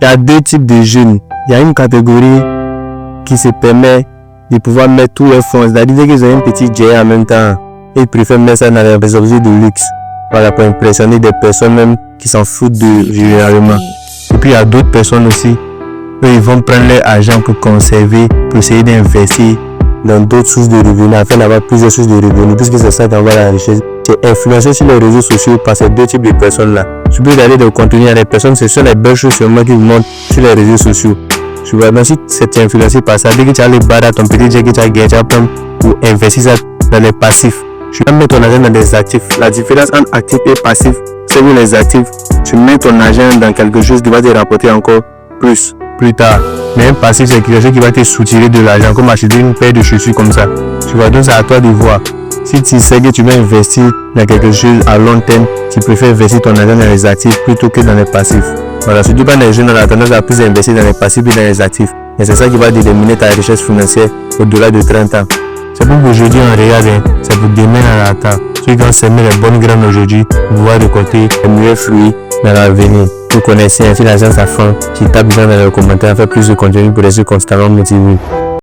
Il y a deux types de jeunes. Il y a une catégorie qui se permet de pouvoir mettre tous les fonds. C'est-à-dire qu'ils ont un petit jet en même temps. Et ils préfèrent mettre ça dans les objets de luxe. Voilà, pour impressionner des personnes même qui s'en foutent de généralement. Et puis il y a d'autres personnes aussi. Eux, ils vont prendre leur argent pour conserver, pour essayer d'investir dans d'autres sources de revenus, afin d'avoir plusieurs sources de revenus, puisque c'est ça qui envoie la richesse. C'est influencé sur les réseaux sociaux par ces deux types de personnes-là. Tu peux regarder des contenus à des personnes, ce sont les belles choses sûrement qui vous montrent sur les réseaux sociaux. Tu vois, donc si c'est influencé par ça, dès que tu as les barres à ton petit jet que tu as gagné, tu vas prendre pour investir ça dans les passifs. Tu vas mettre ton argent dans des actifs. La différence entre actifs et passifs, c'est que les actifs, tu mets ton argent dans quelque chose qui va te rapporter encore plus tard. Mais un passif, c'est quelque chose qui va te soutirer de l'argent, comme acheter une paire de chaussures comme ça. Tu vois, donc c'est à toi de voir. Si tu sais que tu vas investir dans quelque chose à long terme, tu préfères investir ton argent dans les actifs plutôt que dans les passifs. Voilà, surtout quand les jeunes ont la tendance à plus investir dans les passifs que dans les actifs. Et c'est ça qui va déterminer ta richesse financière au-delà de 30 ans. C'est pour qu'aujourd'hui on regarde, c'est pour demain on attend. Ceux qui ont semé les bonnes graines aujourd'hui, pouvoir récolter les meilleurs fruits dans l'avenir. Vous connaissez ainsi l'agence à fond qui tape bien dans les commentaires, fait plus de contenu pour rester constamment motivé.